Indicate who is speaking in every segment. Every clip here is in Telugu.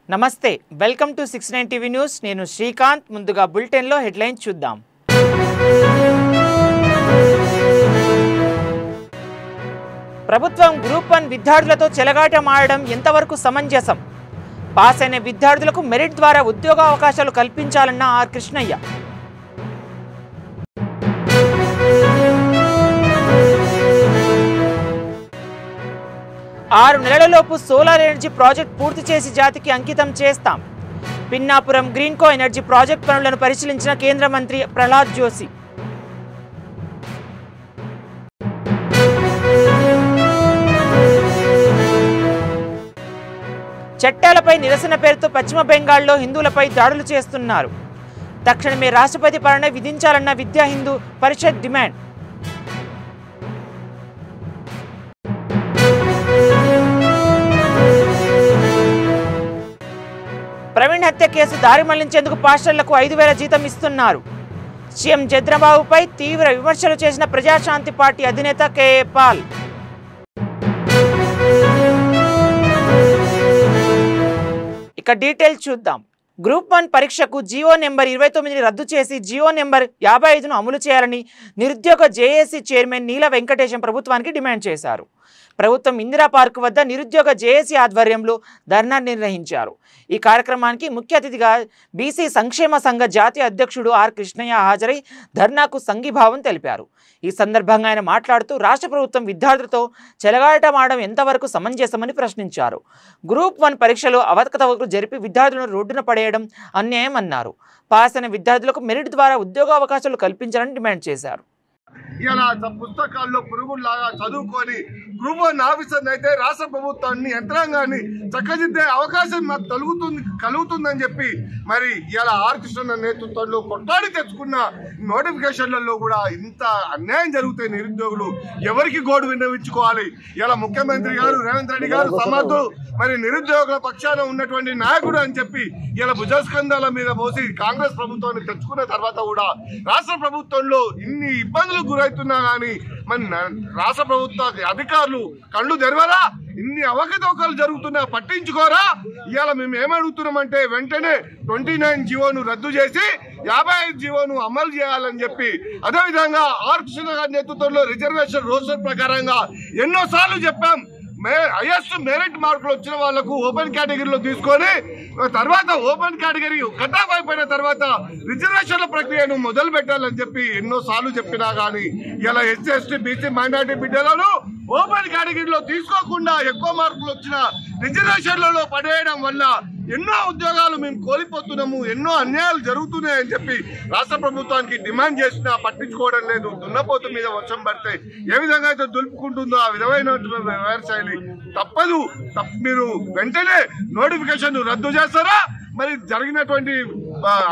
Speaker 1: నమస్తే వెల్కమ్ టు 69 టీవీ న్యూస్ నేను శ్రీకాంత్ ముందుగా బులెటిన్ లో హెడ్లైన్స్ చూద్దాం ప్రభుత్వం గ్రూప్ 1 విద్యార్థులతో చెలగాటమాడడం ఎంతవరకు సమంజసం పాస్ అయిన విద్యార్థులకు మెరిట్ ద్వారా ఉద్యోగ అవకాశాలు కల్పించాలన్న ఆర్ కృష్ణయ్య 6 నెలలలోపు సోలార్ ఎనర్జీ ప్రాజెక్ట్ పూర్తి చేసి జాతికి అంకితం చేస్తాం పిన్నాపురం గ్రీన్కో ఎనర్జీ ప్రాజెక్ట్ పనులను పరిశీలించిన కేంద్ర మంత్రి ప్రహ్లాద్ జోషి చట్టాలపై నిరసన పేరుతో పశ్చిమ బెంగాల్లో హిందువులపై దాడులు చేస్తున్నారు తక్షణమే రాష్ట్రపతి పాలన విధించాలన్న విద్యా హిందూ పరిషత్ డిమాండ్ ప్రవీణ్ హత్య కేసు దారి మళ్లించేందుకు పాస్టర్లకు 5,000 జీతం ఇస్తున్నారు సీఎం చంద్రబాబుపై తీవ్ర విమర్శలు చేసిన ప్రజాశాంతి పార్టీ అధినేత కేఏ పాల్ ఇక డీటెయిల్స్ చూద్దాం గ్రూప్ 1 పరీక్షకు జియో నెంబర్ 29ని రద్దు చేసి జియో నెంబర్ 55ను అమలు చేయాలని నిరుద్యోగ జేఏసీ చైర్మన్ నీల వెంకటేశం ప్రభుత్వానికి డిమాండ్ చేశారు ప్రభుత్వం ఇందిరా పార్క్ వద్ద నిరుద్యోగ జేఏసీ ఆధ్వర్యంలో ధర్నా నిర్వహించారు ఈ కార్యక్రమానికి ముఖ్య అతిథిగా బీసీ సంక్షేమ సంఘ జాతీయ అధ్యక్షుడు ఆర్ కృష్ణయ్య హాజరై ధర్నాకు సంఘీభావం తెలిపారు ఈ సందర్భంగా ఆయన మాట్లాడుతూ రాష్ట్ర ప్రభుత్వం విద్యార్థులతో చెలగాటమాడడం ఎంతవరకు సమంజసమని ప్రశ్నించారు గ్రూప్ 1 పరీక్షలో అవకతవకలు జరిపి విద్యార్థులను రోడ్డున పడేయడం అన్యాయం అన్నారు పాస్ అయిన విద్యార్థులకు మెరిట్ ద్వారా ఉద్యోగ అవకాశాలు కల్పించాలని డిమాండ్ చేశారు
Speaker 2: ఇలా పుస్తకాల్లో పురుగుల్లాగా చదువుకొని గ్రూప్ 1 ఆఫీసర్ని అయితే రాష్ట్ర ప్రభుత్వాన్ని యంత్రాంగాన్ని చక్కదిద్దే అవకాశం మాకు కలుగుతుందని చెప్పి మరి ఇలా ఆర్ కృష్ణ నేతృత్వంలో కొట్లాడి తెచ్చుకున్న నోటిఫికేషన్లలో కూడా ఇంత అన్యాయం జరుగుతాయి నిరుద్యోగులు ఎవరికి గోడు విన్నవించుకోవాలి ఇలా ముఖ్యమంత్రి గారు రేవంత్ రెడ్డి గారు సమర్థు మరి నిరుద్యోగుల పక్షాన ఉన్నటువంటి నాయకుడు అని చెప్పి ఇలా భుజస్కంధాల మీద మోసి కాంగ్రెస్ ప్రభుత్వాన్ని తెచ్చుకున్న తర్వాత కూడా రాష్ట్ర ప్రభుత్వంలో ఇన్ని ఇబ్బందులు గురవుతున్నా కానీ మరి రాష్ట్ర ప్రభుత్వ అధికారులు కళ్ళు తెరవరా ఇన్ని అవకతవకలు జరుగుతున్నా పట్టించుకోరా ఇవాళ మేము ఏమడుగుతున్నామంటే వెంటనే 29 జీవోను రద్దు చేసి 55 జీవోను అమలు చేయాలని చెప్పి అదేవిధంగా ఆర్ కృష్ణ గారి నేతృత్వంలో రిజర్వేషన్ రోస్టర్ ప్రకారంగా ఎన్నోసార్లు చెప్పాం హైయెస్ట్ మెరిట్ మార్కులు వచ్చిన వాళ్లకు ఓపెన్ కేటగిరీలో తీసుకొని తర్వాత ఓపెన్ కేటగిరీ కట్ ఆఫ్ అయిపోయిన తర్వాత రిజర్వేషన్ల ప్రక్రియను మొదలు పెట్టాలని చెప్పి ఎన్నోసార్లు చెప్పినా కానీ ఇలా ఎస్సీ ఎస్టీ బీసీ మైనారిటీ బిడ్డలను ఓపెన్ కేటగిరీలో తీసుకోకుండా ఎక్కువ మార్కులు వచ్చిన రిజర్వేషన్లలో పడేయడం వల్ల ఎన్నో ఉద్యోగాలు మేము కోల్పోతున్నాము ఎన్నో అన్యాయాలు జరుగుతున్నాయని చెప్పి రాష్ట్ర ప్రభుత్వానికి డిమాండ్ చేసినా పట్టించుకోవడం లేదు దున్నపోతు మీద వర్షం పడితే ఏ విధంగా అయితే దులుపుకుంటుందో ఆ విధమైన వ్యవహార శైలి తప్పదు మీరు వెంటనే నోటిఫికేషన్ రద్దు చేస్తారా మరి జరిగినటువంటి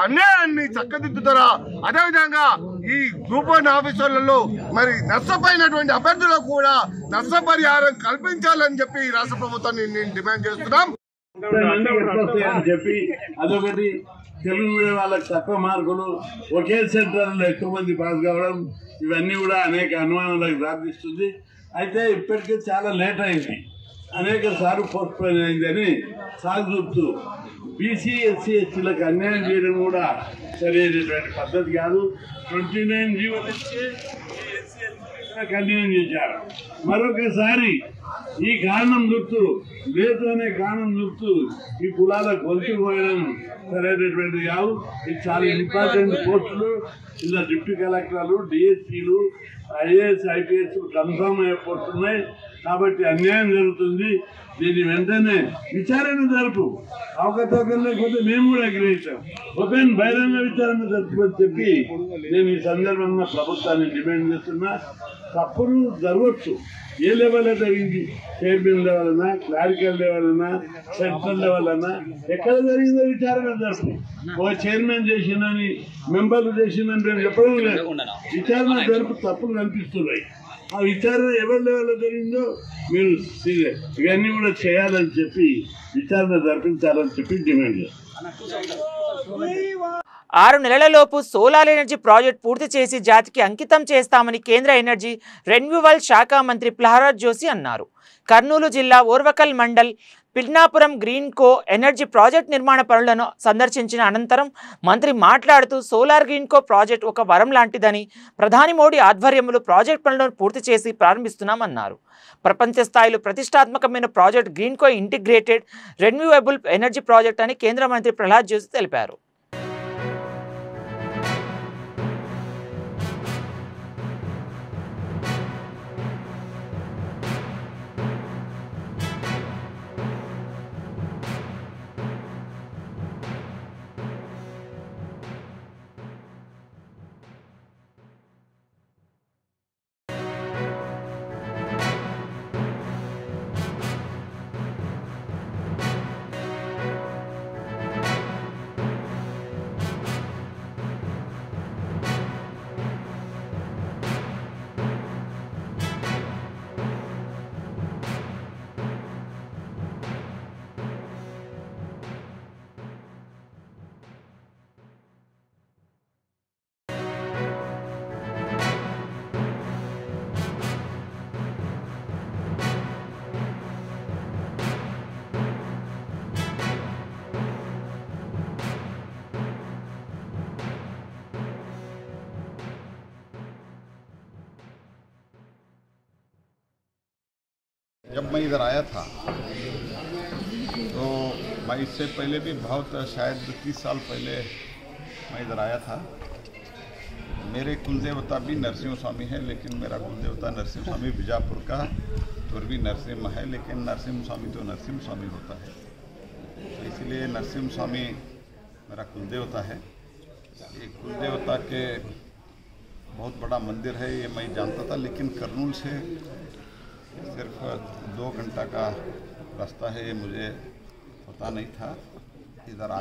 Speaker 2: అన్యాయాన్ని చక్కదిద్దుతారా అదేవిధంగా ఈ గ్రూప్ 1 ఆఫీసర్లలో మరి నష్టపోయినటువంటి అభ్యర్థులకు కూడా నష్టపరిహారం కల్పించాలని చెప్పి రాష్ట్ర ప్రభుత్వాన్ని నేను డిమాండ్ చేస్తున్నాం
Speaker 3: అని చెప్పి అదొకటి తెలుగు మీడియం వాళ్ళకి తక్కువ మార్కులు ఒకే సెంటర్లో ఎక్కువ మంది పాస్ కావడం ఇవన్నీ కూడా అనేక అనుమానాలకు దారితీస్తుంది అయితే ఇప్పటికే చాలా లేట్ అయింది అనేక సార్లు పోస్ట్ పోన్ అయిందని సాగుతూ బీసీ ఎస్సీ ఎస్టీలకు అన్యాయం చేయడం కూడా సరైనటువంటి పద్ధతి కాదు 29 జీవోలు ఇచ్చి అన్యాయం చేశారు మరొకసారి ఈ కారణం గుర్తు లేదు అనే కారణం గుర్తు ఈ కులాల కొలిచిపోయడం సరైనటువంటి కాదు ఇది చాలా ఇంపార్టెంట్ పోస్టులు ఇలా డిప్యూటీ కలెక్టర్లు డిఎస్పీలు ఐఏఎస్ ఐపీఎస్ కన్ఫర్మ్ అయిపోతున్నాయి కాబట్టి అన్యాయం జరుగుతుంది దీన్ని వెంటనే విచారణ జరుపు అవకతవకలు లేకపోతే మేము కూడా గ్రహించాం ఓపెన్ బహిరంగ విచారణ జరుపుని చెప్పి నేను ఈ సందర్భంగా ప్రభుత్వాన్ని డిమాండ్ చేస్తున్నా తప్పులు జరగవచ్చు ఏ లెవెల్ జరిగింది చైర్మన్ లెవెల్ అన్నా క్లారికల్ లెవెల్ అన్నా సెంట్రల్ లెవెల్ అన్నా ఎక్కడ జరిగిందో విచారణ జరుపు ఓ చైర్మన్ చేసిందని మెంబర్లు చేసిందని నేను చెప్పడం లేదు విచారణ జరుపు తప్పులు కనిపిస్తున్నాయి ఆ విచారణ ఎవరి లెవెల్లో జరిగిందో మీరు ఇవన్నీ కూడా చేయాలని చెప్పి విచారణ జరిపించాలని చెప్పి డిమాండ్ చేస్తారు
Speaker 1: 6 నెలలలోపు సోలార్ ఎనర్జీ ప్రాజెక్ట్ పూర్తి చేసి జాతికి అంకితం చేస్తామని కేంద్ర ఎనర్జీ రెన్యూవల్ శాఖ మంత్రి ప్రహ్లాద్ జోషి అన్నారు. కర్నూలు జిల్లా ఓర్వకల్ మండల్ పిల్నాపురం గ్రీన్ కో ఎనర్జీ ప్రాజెక్ట్ నిర్మాణ పనులను సందర్శించిన అనంతరం మంత్రి మాట్లాడుతూ సోలార్ గ్రీన్ కో ప్రాజెక్ట్ ఒక వరం లాంటిదని, ప్రధాని మోడీ ఆధ్వర్యంలో ప్రాజెక్ట్ పనులను పూర్తి చేసి ప్రారంభిస్తున్నామన్నారు. ప్రపంచ స్థాయిలో ప్రతిష్టాత్మకమైన ప్రాజెక్ట్ గ్రీన్ కో ఇంటిగ్రేటెడ్ రెన్యూవబుల్ ఎనర్జీ ప్రాజెక్ట్ అని కేంద్ర మంత్రి ప్రహ్లాద్ జోషి తెలిపారు.
Speaker 4: जब मैं इधर आया था तो मैं इससे पहले भी बहुत शायद 30 साल पहले मैं इधर आया था। मेरे कुलदेवता भी नरसिंह स्वामी है, लेकिन मेरा कुलदेवता नरसिंह स्वामी बीजापुर का तुर्वी नरसिंह है, लेकिन नरसिंह स्वामी तो नरसिंह स्वामी होता है, तो इसलिए नरसिंह स्वामी मेरा कुलदेवता है। ये कुलदेवता के बहुत बड़ा मंदिर है, ये मैं जानता था, लेकिन कर्नूल से सिर्फ 2 घंटा का रास्ता है, ये मुझे पता नहीं था। इधर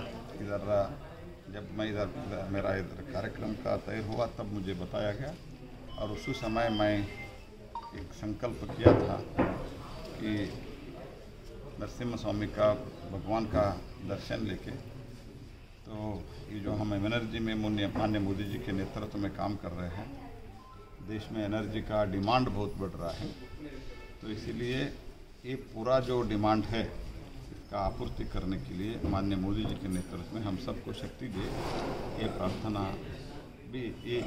Speaker 4: जब मैं इधर मेरा इधर कार्यक्रम का तय हुआ तब मुझे बताया गया, और उसी समय मैं एक संकल्प किया था कि नरसिंह स्वामी का भगवान का दर्शन लेके, तो ये जो हम एनर्जी में माननीय मोदी जी के नेतृत्व में काम कर रहे हैं, देश में एनर्जी का डिमांड बहुत बढ़ रहा है, तो इसीलिए ये पूरा जो डिमांड है इसका आपूर्ति करने के लिए माननीय मोदी जी के नेतृत्व में हम सबको शक्ति दे, ये प्रार्थना भी, ये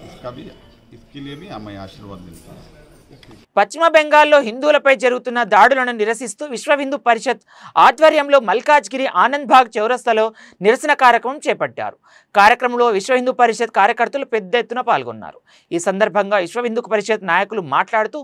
Speaker 4: इसके लिए भी हमें आशीर्वाद मिलता है।
Speaker 1: పశ్చిమ బెంగాల్లో హిందువులపై జరుగుతున్న దాడులను నిరసిస్తూ విశ్వ హిందూ పరిషత్ ఆధ్వర్యంలో మల్కాజ్గిరి ఆనంద్ బాగ్ చౌరస్తాలో నిరసన కార్యక్రమం చేపట్టారు. కార్యక్రమంలో విశ్వ హిందూ పరిషత్ కార్యకర్తలు పెద్ద ఎత్తున పాల్గొన్నారు. ఈ సందర్భంగా విశ్వ హిందూ పరిషత్ నాయకులు మాట్లాడుతూ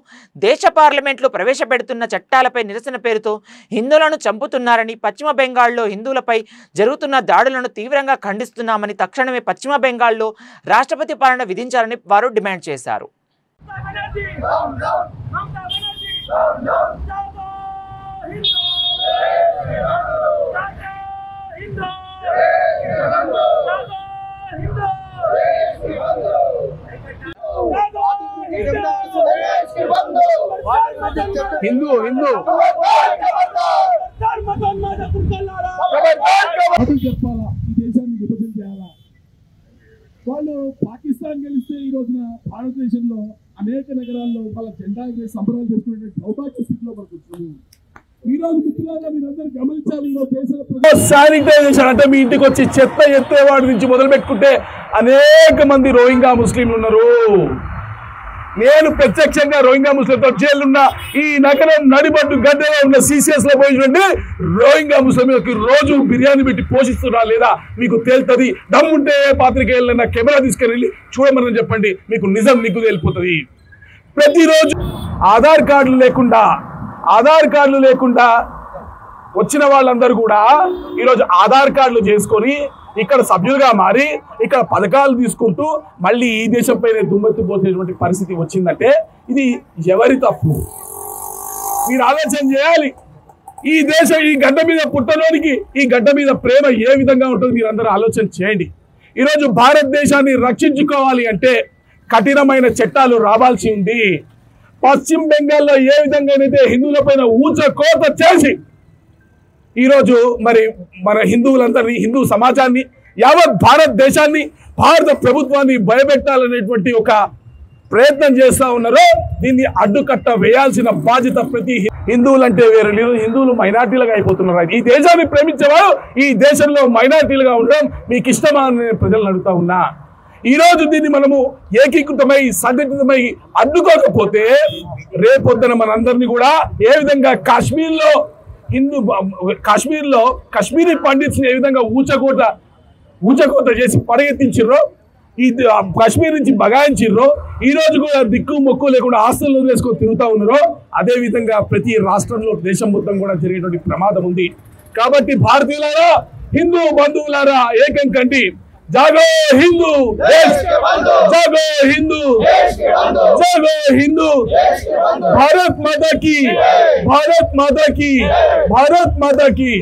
Speaker 1: దేశ పార్లమెంట్లో ప్రవేశపెడుతున్న చట్టాలపై నిరసన పేరుతో హిందువులను చంపుతున్నారని, పశ్చిమ బెంగాల్లో హిందువులపై జరుగుతున్న దాడులను తీవ్రంగా ఖండిస్తున్నామని, తక్షణమే పశ్చిమ బెంగాల్లో రాష్ట్రపతి పాలన విధించాలని వారు డిమాండ్ చేశారు.
Speaker 5: हिंदू చెప్పాలా ఈ దేశాన్ని విభజన చేయాలా? వాళ్ళు పాకిస్తాన్ గెలిస్తే ఈ రోజున భారతదేశంలో అనేక నగరాల్లో వాళ్ళ జెండా సంబరాలు చేసుకునే సౌభాగ్య స్థితిలో పడుతుంది. ఈ రోజు మిత్రులారా మీరందరూ గమనించాలి, ఈ రోజు దేశంలో శానిటైజేషన్ అంటే మీ ఇంటికి వచ్చి చెత్త ఎత్తేవాడి నుంచి మొదలు పెట్టుకుంటే అనేక మంది రోహింగ్యా ముస్లింలు ఉన్నారు. నేను ప్రత్యక్షంగా రోహింగ్యా ముస్లింతో జైలున్న ఈ నగరం నడిబడ్డు గడ్డలో ఉన్న CCS లో పోయినటువంటి రోహింగ్యా ముస్లింలకు రోజు బిర్యానీ పెట్టి పోషిస్తున్నా లేదా మీకు తేలుతుంది. దమ్ముంటే పాత్రికేయులైనా కెమెరా తీసుకెళ్ళి చూడమని చెప్పండి, మీకు నిజం నిగ్గు తేలిపోతుంది. ప్రతిరోజు ఆధార్ కార్డులు లేకుండా వచ్చిన వాళ్ళందరూ కూడా ఈరోజు ఆధార్ కార్డులు చేసుకొని ఇక్కడ సభ్యులుగా మారి ఇక్కడ పథకాలు తీసుకుంటూ మళ్ళీ ఈ దేశంపైనే దుమ్మెత్తి పోసేటువంటి పరిస్థితి వచ్చిందంటే ఇది ఎవరి తప్పు? మీరు ఆలోచన చేయాలి. ఈ దేశం ఈ గడ్డ మీద పుట్టలోనికి ఈ గడ్డ మీద ప్రేమ ఏ విధంగా ఉంటుందో మీరు అందరూ ఆలోచన చేయండి. ఈరోజు భారతదేశాన్ని రక్షించుకోవాలి అంటే కఠినమైన చట్టాలు రావాల్సి ఉంది. పశ్చిమ బెంగాల్లో ఏ విధంగానైతే హిందువులపైన ఊచ కోత చేసి ఈరోజు మరి మన హిందువులందరినీ, హిందూ సమాజాన్ని యావత్ భారతదేశాన్ని భారత ప్రభుత్వాన్ని భయపెట్టాలనేటువంటి ఒక ప్రయత్నం చేస్తా ఉన్నారో దీన్ని అడ్డుకట్ట వేయాల్సిన బాధ్యత ప్రతి హిందువులంటే వేరే లేదు, హిందువులు మైనార్టీలుగా అయిపోతున్నారు. ఈ దేశాన్ని ప్రేమించేవారు ఈ దేశంలో మైనార్టీలుగా ఉండడం మీకు ఇష్టమా అని ప్రజలను అడుగుతా ఉన్నా. ఈ రోజు దీన్ని మనము ఏకీకృతమై సంఘటితమై అడ్డుకోకపోతే రేపొద్దున మనందరినీ కూడా ఏ విధంగా కాశ్మీర్లో కాశ్మీరీ పండిట్స్ ఏ విధంగా ఊచకోత చేసి పరిగెత్తించిర్రో, ఈ కాశ్మీర్ నుంచి బగాయించిర్రో, ఈ రోజు కూడా దిక్కు మొక్కు లేకుండా ఆస్తులు వేసుకొని తిరుగుతా ఉన్నారో అదే విధంగా ప్రతి రాష్ట్రంలో దేశం మొత్తం కూడా జరిగేటువంటి ప్రమాదం ఉంది. కాబట్టి భారతీయులారా, హిందూ బంధువులారా ఏకం కండి. जागो हिंदू जागो हिंदू जागो हिंदू भारत माता की भारत माता की भारत माता की.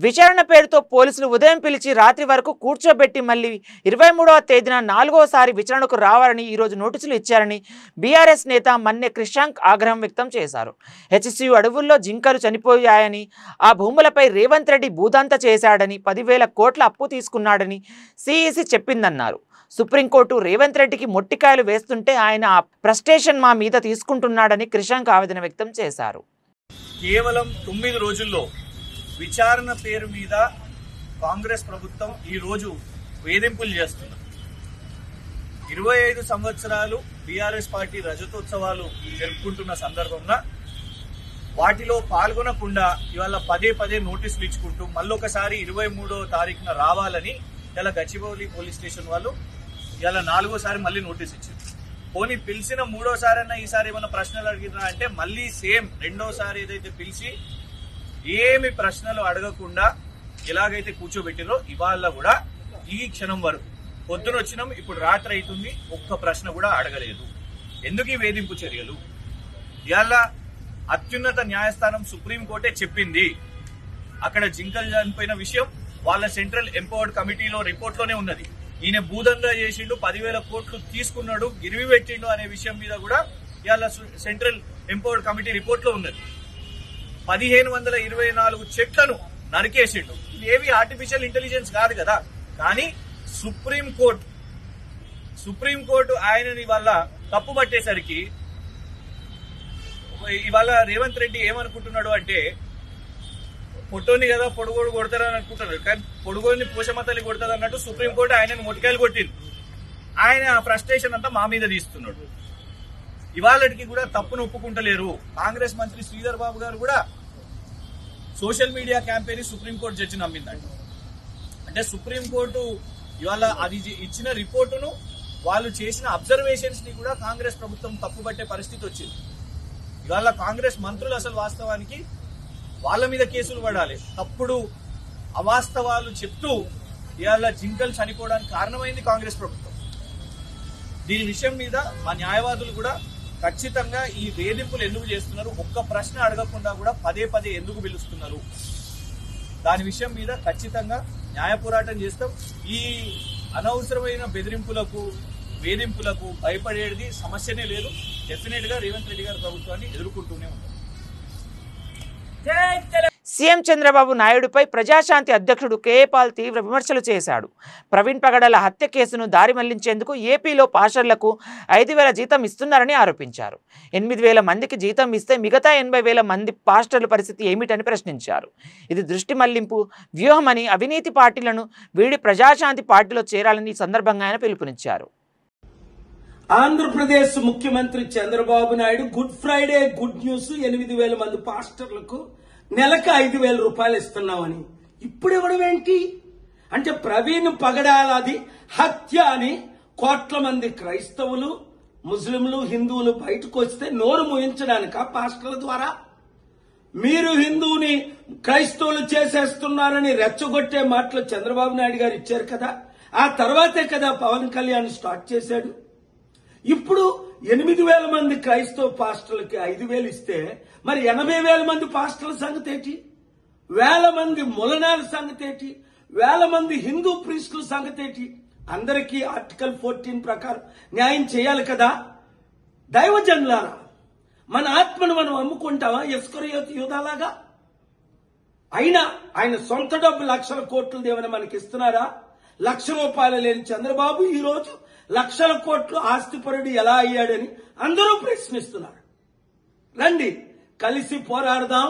Speaker 1: విచారణ పేరుతో పోలీసులు ఉదయం పిలిచి రాత్రి వరకు కూర్చోబెట్టి మళ్ళీ 23వ తేదీన 4వసారి విచారణకు రావాలని ఈరోజు నోటీసులు ఇచ్చారని బీఆర్ఎస్ నేత మన్నె క్రిషాంక్ ఆగ్రహం వ్యక్తం చేశారు. హెచ్సియు అడవుల్లో జింకలు చనిపోయాయని, ఆ భూములపై రేవంత్ రెడ్డి భూదంతా చేశాడని, 10,000 కోట్ల అప్పు తీసుకున్నాడని సిఈసి చెప్పిందన్నారు. సుప్రీంకోర్టు రేవంత్ రెడ్డికి మొట్టికాయలు వేస్తుంటే ఆయన ఆ ఫ్రస్ట్రేషన్ మా మీద తీసుకుంటున్నాడని క్రిషాంక్ ఆవేదన వ్యక్తం చేశారు.
Speaker 6: కేవలం 9 రోజుల్లో విచారణ పేరు మీద కాంగ్రెస్ ప్రభుత్వం ఈ రోజు వేధింపులు చేస్తుంది. 25 సంవత్సరాలు బీఆర్ఎస్ పార్టీ రజతోత్సవాలు జరుపుకుంటున్న సందర్భంగా వాటిలో పాల్గొనకుండా ఇవాళ పదే నోటీసులు ఇచ్చుకుంటూ మళ్ళొకసారి 23వ తారీఖున రావాలని ఇలా గచ్చిబౌలి పోలీస్ స్టేషన్ వాళ్ళు ఇలా 4వసారి మళ్ళీ నోటీస్ ఇచ్చారు. పోనీ పిలిచిన 3వసారైనా ఈసారి ఏమైనా ప్రశ్నలు అడిగినా అంటే మళ్ళీ సేమ్ 2వసారి ఏదైతే పిలిచి ఏమి ప్రశ్నలు అడగకుండా ఎలాగైతే కూర్చోబెట్టిరో ఇవాళ కూడా ఈ క్షణం వరకు పొద్దున వచ్చినాం, ఇప్పుడు రాత్రి అవుతుంది, ఒక్క ప్రశ్న కూడా అడగలేదు. ఎందుకు ఈ వేధింపు చర్యలు? ఇవాళ అత్యున్నత న్యాయస్థానం సుప్రీంకోర్టే చెప్పింది. అక్కడ జింకలు చనిపోయిన విషయం వాళ్ళ సెంట్రల్ ఎంపవర్డ్ కమిటీలో రిపోర్ట్లోనే ఉన్నది. ఈయన భూదందా చేసిండు, 10,000 కోట్లు తీసుకున్నాడు, గిరివి పెట్టిండు అనే విషయం మీద కూడా ఇవాళ సెంట్రల్ ఎంపవర్డ్ కమిటీ రిపోర్ట్ లో ఉన్నది. 1524 చెట్లను నరికేసిండు. ఇవేవి ఆర్టిఫిషియల్ ఇంటెలిజెన్స్ కాదు కదా. కానీ సుప్రీంకోర్టు ఆయనని వాళ్ళ తప్పు పట్టేసరికి ఇవాళ రేవంత్ రెడ్డి ఏమనుకుంటున్నాడు అంటే పొట్టోని కదా పొడుగోడు కొడతారని అనుకుంటున్నాడు. కానీ పొడుగోని పోషమతల్లి కొడతారు అన్నట్టు సుప్రీంకోర్టు ఆయనను మొటికాయలు కొట్టింది. ఆయన ఫ్రస్ట్రేషన్ అంతా మా మీద తీస్తున్నాడు. ఇవాళకి కూడా తప్పును ఒప్పుకుంటలేరు. కాంగ్రెస్ మంత్రి శ్రీధర్ బాబు గారు కూడా social media campaign supreme court judge నమ్మిందంట. అంటే సుప్రీంకోర్టు ఇవాళ అది ఇచ్చిన రిపోర్టును వాళ్ళు చేసిన అబ్జర్వేషన్స్ ని కూడా కాంగ్రెస్ ప్రభుత్వం తప్పుపట్టే పరిస్థితి వచ్చింది. ఇవాళ కాంగ్రెస్ మంత్రులు అసలు వాస్తవానికి వాళ్ళ మీద కేసులు పడాలి. తప్పుడు అవాస్తవాలు చెప్తూ ఇవాళ జింకలు చనిపోవడానికి కారణమైంది కాంగ్రెస్ ప్రభుత్వం. దీని విషయం మీద మా న్యాయవాదులు కూడా ఖచ్చితంగా ఈ వేధింపులు ఎందుకు చేస్తున్నారు, ఒక్క ప్రశ్న అడగకుండా కూడా పదే ఎందుకు పిలుస్తున్నారు, దాని విషయం మీద ఖచ్చితంగా న్యాయ పోరాటం చేస్తాం. ఈ అనవసరమైన బెదిరింపులకు వేధింపులకు భయపడేది సమస్యనే లేదు. డెఫినెట్ గా రేవంత్ రెడ్డి గారి ప్రభుత్వాన్ని ఎదుర్కొంటూనే ఉంటాం.
Speaker 1: సీఎం చంద్రబాబు నాయుడుపై ప్రజాశాంతి అధ్యక్షుడు కేఏపాల్ తీవ్ర విమర్శలు చేశాడు. ప్రవీణ్ పగడాల హత్య కేసును దారి మళ్లించేందుకు ఏపీలో పాస్టర్లకు 5,000 జీతం ఇస్తున్నారని ఆరోపించారు. 8,000 మందికి జీతం ఇస్తే మిగతా 80,000 మంది పాస్టర్ల పరిస్థితి ఏమిటని ప్రశ్నించారు. ఇది దృష్టి మళ్లింపు వ్యూహమని, అవినీతి పార్టీలను వీడి ప్రజాశాంతి పార్టీలో చేరాలని సందర్భంగా ఆయన పిలుపునిచ్చారు.
Speaker 7: ఆంధ్రప్రదేశ్ ముఖ్యమంత్రి Chandrababu Naidu good Friday good news 8,000 మంది పాస్టర్లకు నెలకు 5,000 రూపాయలు ఇస్తున్నామని ఇప్పుడు ఇవ్వడం ఏంటి అంటే ప్రవీణ్ పగడాలది హత్య అని కోట్ల మంది క్రైస్తవులు, ముస్లింలు, హిందువులు బయటకు వస్తే నోరు మూయించడానిక పాస్టర్ల ద్వారా? మీరు హిందువుని క్రైస్తవులు చేసేస్తున్నారని రెచ్చగొట్టే మాటలు చంద్రబాబు నాయుడు గారు ఇచ్చారు కదా. ఆ తర్వాతే కదా పవన్ కళ్యాణ్ స్టార్ట్ చేశాడు. ఇప్పుడు 8,000 మంది క్రైస్తవ పాస్టర్లకి 5,000 ఇస్తే మరి 80,000 మంది పాస్టర్ల సంగతి ఏంటి? 1,000 మంది ములనాల సంగతి ఏంటి? 1,000 మంది హిందూ ప్రీస్టుల సంగతి ఏంటి? అందరికీ ఆర్టికల్ 14 ప్రకారం న్యాయం చేయాలి కదా. దైవజనులారా, మన ఆత్మను మనం అమ్ముకుంటావా ఇస్కరియోతు యూదాలాగా? అయినా ఆయన సొంత డబ్బు లక్షల కోట్లు దేవని మనకి ఇస్తున్నారా? ₹1,00,000 లేని చంద్రబాబు ఈరోజు లక్షల కోట్లు ఆస్తిపరుడు ఎలా అయ్యాడని అందరూ ప్రశ్నిస్తున్నారు. రండి కలిసి పోరాడదాం,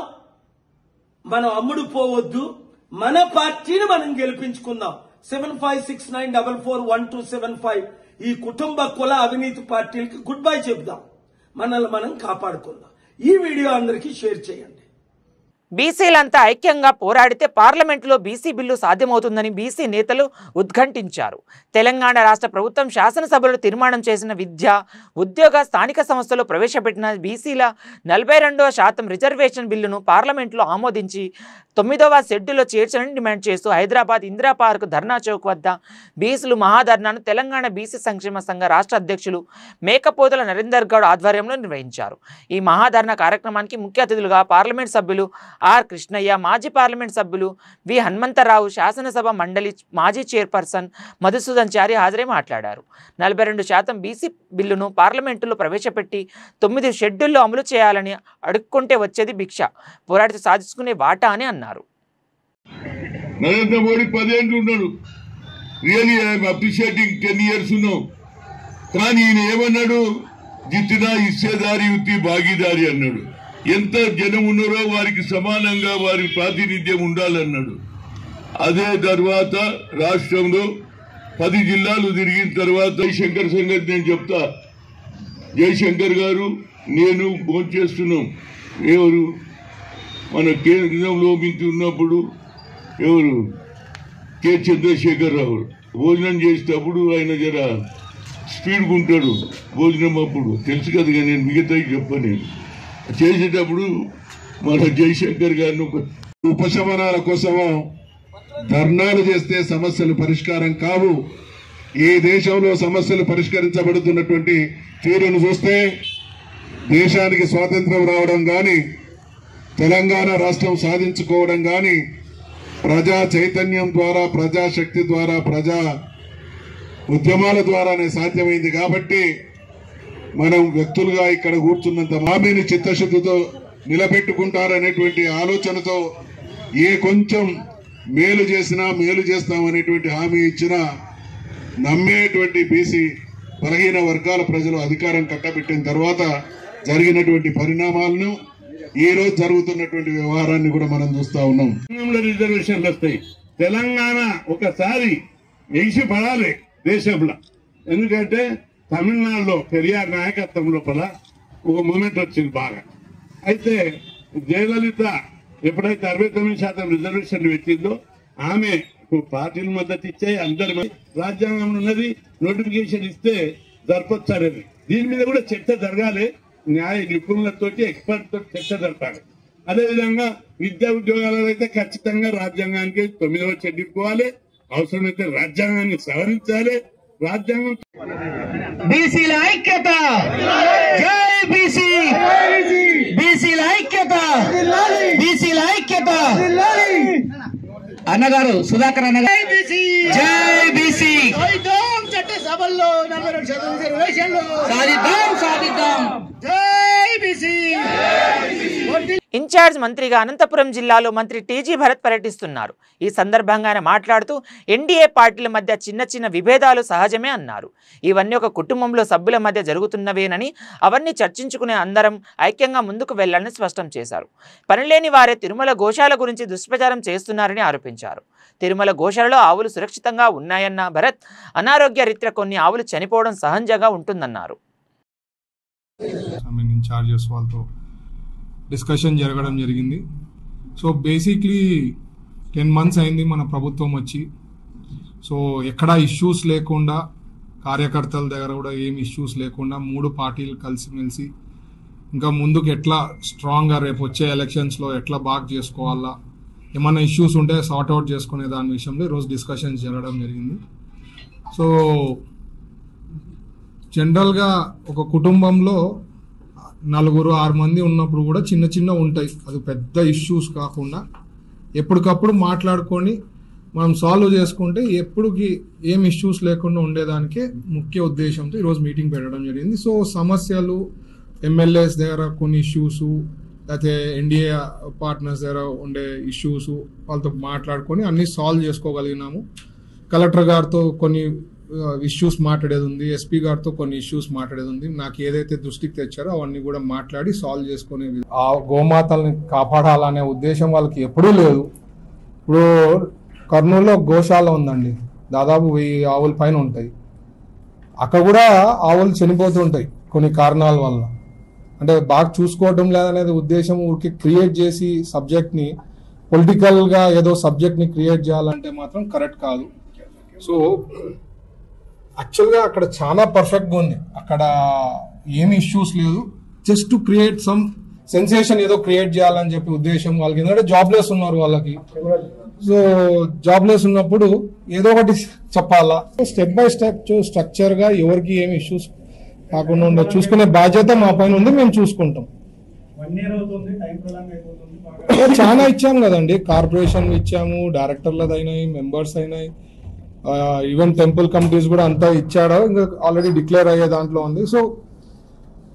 Speaker 7: మనం అమ్ముడు పోవద్దు, మన పార్టీని మనం గెలిపించుకుందాం. 7569441275 ఈ కుటుంబ కుల అవినీతి పార్టీలకి గుడ్ బై చెప్దాం, మనల్ని మనం కాపాడుకుందాం. ఈ వీడియో అందరికీ షేర్ చేయండి.
Speaker 1: బీసీలంతా ఐక్యంగా పోరాడితే పార్లమెంటులో బీసీ బిల్లు సాధ్యమవుతుందని బీసీ నేతలు ఉద్ఘాటించారు. తెలంగాణ రాష్ట్ర ప్రభుత్వం శాసనసభలో తీర్మానం చేసిన విద్య, ఉద్యోగ, స్థానిక సంస్థలు ప్రవేశపెట్టిన బీసీల 42% రిజర్వేషన్ బిల్లును పార్లమెంటులో ఆమోదించి 9వ షెడ్యూల్లో చేర్చాలని డిమాండ్ చేస్తూ హైదరాబాద్ ఇందిరా పార్క్ ధర్నా చౌక్ వద్ద బీసీలు మహాధర్నాను తెలంగాణ బీసీ సంక్షేమ సంఘ రాష్ట్ర అధ్యక్షులు మేకపోతుల నరేందర్ గౌడ్ ఆధ్వర్యంలో నిర్వహించారు. ఈ మహాధర్నా కార్యక్రమానికి ముఖ్య అతిథులుగా పార్లమెంట్ సభ్యులు ఆర్ కృష్ణయ్య, మాజీ పార్లమెంట్ సభ్యులు వి హనుమంతరావు, శాసనసభ మండలి మాజీ చైర్పర్సన్ మధుసూదన్ చారి హాజరై మాట్లాడారు. 42% బీసీ బిల్లును పార్లమెంటులో ప్రవేశపెట్టి 9 షెడ్యూల్లో అమలు చేయాలని అడుక్కుంటే వచ్చేది భిక్ష, పోరాడితే సాధించుకునే వాటా అని అన్నారు.
Speaker 8: నరేంద్ర మోడీ 10 ఏళ్ళు ఉన్నాడు. రియలీ ఐఎమ్ అప్రిషియేటింగ్ 10 years ఉన్నాం. కానీ ఈయన ఏమన్నాడు? జిత్తినా ఇచ్చేదారి యుద్ధి భాగీదారి అన్నాడు. ఎంత జనం ఉన్నారో వారికి సమానంగా వారి ప్రాతినిధ్యం ఉండాలన్నాడు. అదే తర్వాత రాష్ట్రంలో 10 జిల్లాలు తిరిగిన తర్వాత జయశంకర్ సంగతి నేను చెప్తా. జయశంకర్ గారు నేను భోంచేస్తున్నాం. ఎవరు మన కేంద్రంలో మించి ఉన్నప్పుడు ఎవరు కె చంద్రశేఖరరావు భోజనం చేసేటప్పుడు ఆయన జర స్పీడ్గా ఉంటాడు భోజనం అప్పుడు, తెలుసు కదా. నేను మిగతా చెప్పను. చేసేటప్పుడు మన జయశంకర్ గారిని ఉపశమనాల కోసమో ధర్నాలు చేస్తే సమస్యలు పరిష్కారం కావు. ఈ దేశంలో సమస్యలు పరిష్కరించబడుతున్నటువంటి తీరును చూస్తే దేశానికి స్వాతంత్రం రావడం కానీ, తెలంగాణ రాష్ట్రం సాధించుకోవడం కానీ ప్రజా చైతన్యం ద్వారా, ప్రజాశక్తి ద్వారా, ప్రజా ఉద్యమాల ద్వారానే సాధ్యమైంది. కాబట్టి మనం వ్యక్తులుగా ఇక్కడ కూర్చున్నంత హామీని చిత్తశుద్ధితో నిలబెట్టుకుంటారనేటువంటి ఆలోచనతో ఏ కొంచెం మేలు చేసినా మేలు చేస్తామనేటువంటి హామీ ఇచ్చినా నమ్మేటువంటి బీసీ బలహీన వర్గాల ప్రజలు అధికారం కట్టబెట్టిన తర్వాత జరిగినటువంటి పరిణామాలను, ఈ రోజు జరుగుతున్నటువంటి వ్యవహారాన్ని కూడా మనం చూస్తా ఉన్నాం.
Speaker 3: రిజర్వేషన్లు వస్తాయి. తెలంగాణ ఒకసారి ఎగిసి పడాలి దేశంలో. ఎందుకంటే తమిళనాడులో పెరియార్ నాయకత్వం లోపల ఒక మూమెంట్ వచ్చింది బాగా. అయితే జయలలిత ఎప్పుడైతే 69% రిజర్వేషన్లు పెట్టిందో ఆమె పార్టీల మద్దతు ఇచ్చాయి. అందరి రాజ్యాంగంలో ఉన్నది, నోటిఫికేషన్ ఇస్తే జరపొచ్చారని. దీని మీద కూడా చర్చ జరగాలి. న్యాయ నిపుణులతో, ఎక్స్పర్ట్ తోటి చర్చ జరపాలి. అదేవిధంగా విద్యా ఉద్యోగాలలో అయితే ఖచ్చితంగా రాజ్యాంగానికి 9వ షెడ్యూల్ పోవాలి. అవసరమైతే రాజ్యాంగాన్ని సవరించాలి. రాజ్యాంగం
Speaker 9: బీసీల ఐక్యత, జై బీసీ, బీసీల ఐక్యత, బీసీల ఐక్యత. అన్నగారు సుధాకర్ అన్నగారు జై బీసీ, చట్టసభల్లో 42% రిజర్వేషన్లు సాధిద్దాం, సాధిద్దాం, జై బీసీ.
Speaker 1: ఇన్ఛార్జ్ మంత్రిగా అనంతపురం జిల్లాలో మంత్రి టీజీ భరత్ పర్యటిస్తున్నారు. ఈ సందర్భంగా ఆయన మాట్లాడుతూ ఎన్డీఏ పార్టీల మధ్య చిన్న చిన్న విభేదాలు సహజమే అన్నారు. ఇవన్నీ ఒక కుటుంబంలో సభ్యుల మధ్య జరుగుతున్నవేనని, అవన్నీ చర్చించుకునే అందరం ఐక్యంగా ముందుకు వెళ్లాలని స్పష్టం చేశారు. పనిలేని వారే తిరుమల గోశాల గురించి దుష్ప్రచారం చేస్తున్నారని ఆరోపించారు. తిరుమల గోశాలలో ఆవులు సురక్షితంగా ఉన్నాయన్న భరత్, అనారోగ్య రీత్యా కొన్ని ఆవులు చనిపోవడం సహజంగా ఉంటుందన్నారు.
Speaker 10: డిస్కషన్ జరగడం జరిగింది. సో బేసిక్లీ 10 months అయింది మన ప్రభుత్వం వచ్చి. సో ఎక్కడా ఇష్యూస్ లేకుండా, కార్యకర్తల దగ్గర కూడా ఏం ఇష్యూస్ లేకుండా 3 పార్టీలు కలిసిమెలిసి ఇంకా ముందుకు ఎట్లా స్ట్రాంగ్గా రేపు వచ్చే ఎలక్షన్స్లో ఎట్లా బాగా చేసుకోవాలా, ఏమైనా ఇష్యూస్ ఉంటే సార్ట్అవుట్ చేసుకునే దాని విషయంలో ఈరోజు డిస్కషన్స్ జరగడం జరిగింది. సో జనరల్గా ఒక కుటుంబంలో 4-6 మంది ఉన్నప్పుడు కూడా చిన్న చిన్న ఉంటాయి. అది పెద్ద ఇష్యూస్ కాకుండా ఎప్పటికప్పుడు మాట్లాడుకొని మనం సాల్వ్ చేసుకుంటే ఎప్పటికి ఏం ఇష్యూస్ లేకుండా ఉండేదానికే ముఖ్య ఉద్దేశంతో ఈరోజు మీటింగ్ పెట్టడం జరిగింది. సో సమస్యలు ఎమ్మెల్యేస్ దగ్గర కొన్ని ఇష్యూస్, లేకపోతే ఎన్డీఏ పార్ట్నర్స్ దగ్గర ఉండే ఇష్యూస్ వాళ్ళతో మాట్లాడుకొని అన్నీ సాల్వ్ చేసుకోగలిగినాము. కలెక్టర్ గారితో కొన్ని ఇష్యూస్ మాట్లాడేది ఉంది, ఎస్పీ గారితో కొన్ని ఇష్యూస్ మాట్లాడేది ఉంది. నాకు ఏదైతే దృష్టికి తెచ్చారో అవన్నీ కూడా మాట్లాడి సాల్వ్ చేసుకునే, ఆ గోమాతల్ని కాపాడాలనే ఉద్దేశం వాళ్ళకి ఎప్పుడూ లేదు. ఇప్పుడు కర్నూలులో గోశాల ఉందండి, దాదాపు 1000 ఆవుల పైన ఉంటాయి. అక్కడ కూడా ఆవులు చనిపోతుంటాయి కొన్ని కారణాల వల్ల. అంటే బాగా చూసుకోవడం లేదనేది ఉద్దేశం ఊరికి క్రియేట్ చేసి సబ్జెక్ట్ని పొలిటికల్గా ఏదో సబ్జెక్ట్ని క్రియేట్ చేయాలంటే మాత్రం కరెక్ట్ కాదు. సో యాక్చువల్గా అక్కడ చాలా పర్ఫెక్ట్గా ఉంది, అక్కడ ఏమి ఇష్యూస్ లేదు. Just to create some sensation ఏదో క్రియేట్ చేయాలని చెప్పి ఉద్దేశం వాళ్ళకి. ఎందుకంటే జాబ్లెస్ ఉన్నారు వాళ్ళకి. సో జాబ్లెస్ ఉన్నప్పుడు ఏదో ఒకటి చెప్పాలా. స్టెప్ బై స్టెప్ స్ట్రక్చర్గా ఎవరికి ఏమి ఇష్యూస్ కాకుండా చూసుకునే బాధ్యత మా పైన ఉంది, మేము చూసుకుంటాం. చాలా ఇచ్చాము కదండి, కార్పొరేషన్ ఇచ్చాము, డైరెక్టర్లది అయినాయి, మెంబర్స్ అయినాయి, ఈవెన్ టెంపుల్ కమిటీస్ కూడా అంతా ఇచ్చాడు, ఇంకా ఆల్రెడీ డిక్లేర్ అయ్యే దాంట్లో ఉంది. సో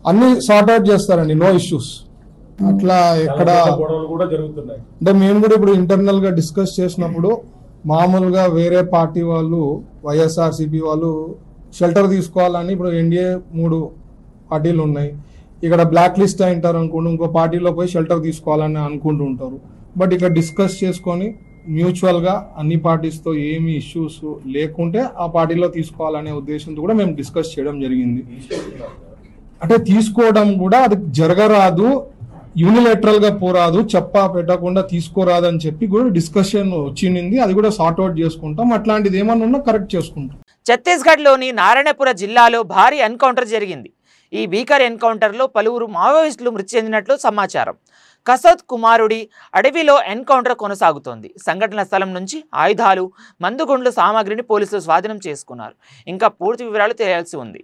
Speaker 10: అన్ని సార్ట్ అవుట్ చేస్తారండి, నో ఇష్యూస్. అట్లా ఎక్కడ అంటే మేము కూడా ఇప్పుడు ఇంటర్నల్ గా డిస్కస్ చేసినప్పుడు మామూలుగా వేరే పార్టీ వాళ్ళు వైఎస్ఆర్సీపీ వాళ్ళు షెల్టర్ తీసుకోవాలని, ఇప్పుడు ఎన్డీఏ 3 పార్టీలు ఉన్నాయి, ఇక్కడ బ్లాక్ లిస్ట్ అయింటారు అనుకుంటూ ఇంకో పార్టీలో పోయి షెల్టర్ తీసుకోవాలని అనుకుంటూ ఉంటారు. బట్ ఇక్కడ డిస్కస్ చేసుకొని మ్యూచువల్ గా అన్ని పార్టీస్తో ఏమి ఇష్యూస్ లేకుంటే ఆ పార్టీలో తీసుకోవాలనే ఉద్దేశంతో కూడా మేము డిస్కస్ చేయడం జరిగింది. అంటే తీసుకోవడం కూడా అది జరగరాదు, యూనిలేటరల్ గా పోరాదు, చెప్పా పెట్టకుండా తీసుకోరాదని చెప్పి కూడా డిస్కషన్ వచ్చింది. అది కూడా సార్ట్ అవుట్ చేసుకుంటాం, అట్లాంటిది ఏమన్నా ఉన్నా కరెక్ట్ చేసుకుంటాం.
Speaker 1: ఛత్తీస్గఢ్లోని నారాయణపుర జిల్లాలో భారీ ఎన్కౌంటర్ జరిగింది. ఈ భీకర ఎన్కౌంటర్లో పలువురు మావోయిస్టులు మృతి చెందినట్లు సమాచారం. కసోత్ కుమారుడి అడవిలో ఎన్కౌంటర్ కొనసాగుతోంది. సంఘటన స్థలం నుంచి ఆయుధాలు, మందుగుండ్లు సామాగ్రిని పోలీసులు స్వాధీనం చేసుకున్నారు. ఇంకా పూర్తి వివరాలు తెలియాల్సి ఉంది.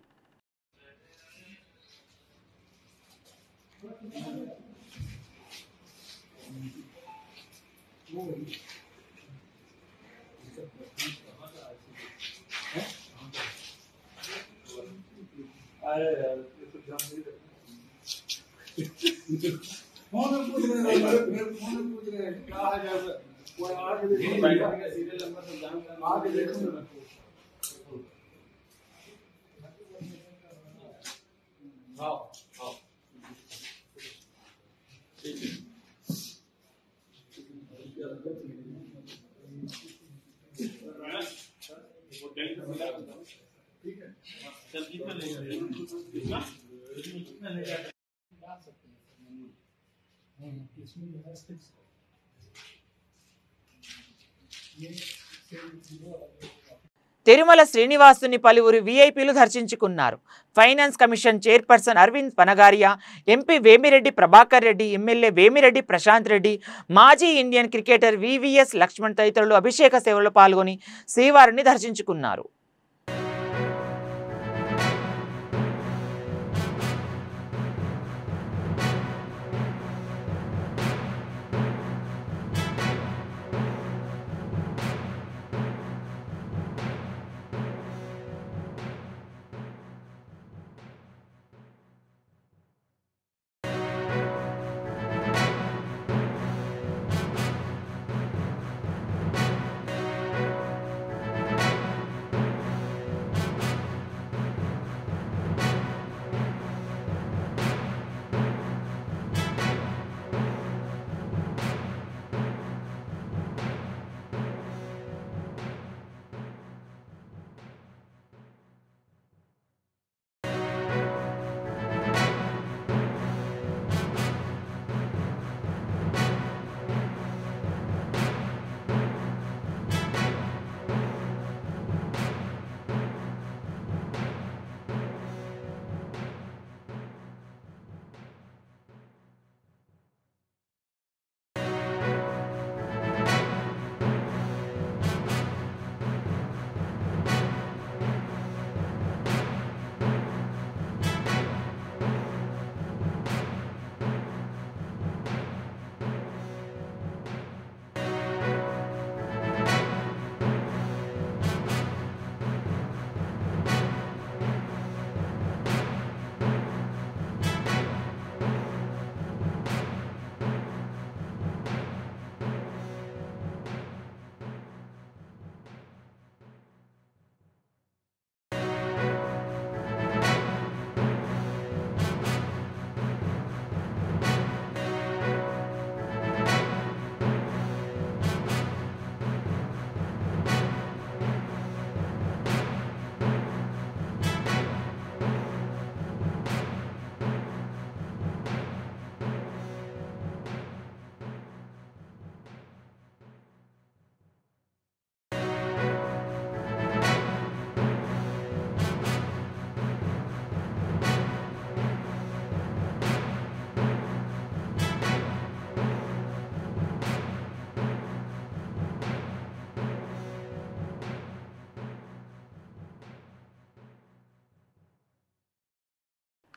Speaker 1: తిరుమల శ్రీనివాసుని పలువురు వీఐపీలు దర్శించుకున్నారు. Finance commission chairperson Arvind Panagariya, MP Vemireddy Prabhakar Reddy, MLA Vemireddy Prashanth Reddy, మాజీ ఇండియన్ క్రికెటర్ వివిఎస్ లక్ష్మణ్ తదితరులు అభిషేక సేవలో పాల్గొని శ్రీవారిని దర్శించుకున్నారు.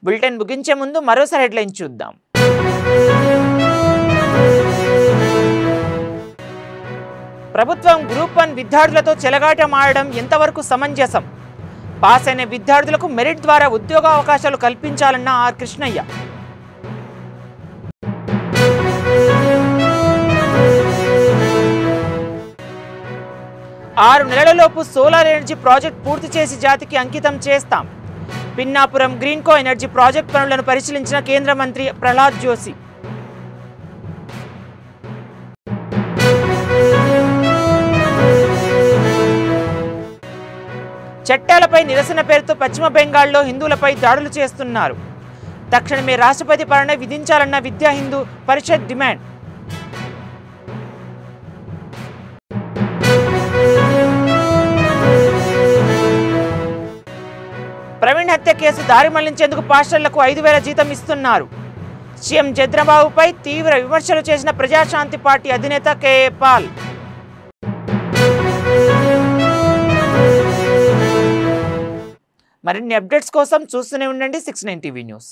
Speaker 1: బులెటిన్ ముగించే ముందు మరోసారి హెడ్లైన్ చూద్దాం. ప్రభుత్వం గ్రూప్ 1 విద్యార్థులతో చెలగాటం ఆడడం ఎంతవరకు సమంజసం? పాస్ అయిన విద్యార్థులకు మెరిట్ ద్వారా ఉద్యోగ అవకాశాలు కల్పించాలన్న ఆర్ కృష్ణయ్య. ఆరు నెలలలోపు సోలార్ ఎనర్జీ ప్రాజెక్ట్ పూర్తి చేసి జాతికి అంకితం చేస్తాం. పిన్నాపురం గ్రీన్కో ఎనర్జీ ప్రాజెక్ట్ పనులను పరిశీలించిన కేంద్ర మంత్రి ప్రహ్లాద్ జోషి. చట్టాలపై నిరసన పేరుతో పశ్చిమ బెంగాల్లో హిందువులపై దాడులు చేస్తున్నారు. తక్షణమే రాష్ట్రపతి పాలన విధించాలన్న విద్యా హిందూ పరిషత్ డిమాండ్. ప్రవీణ్ హత్య కేసు దారి మళ్లించేందుకు పాస్టర్లకు 5,000 జీతం ఇస్తున్నారు. సీఎం చంద్రబాబుపై తీవ్ర విమర్శలు చేసిన ప్రజాశాంతి పార్టీ అధినేత కేఏ పాల్. మరిన్ని అప్డేట్స్ కోసం చూస్తూనే ఉండండి 69 టీవీ న్యూస్.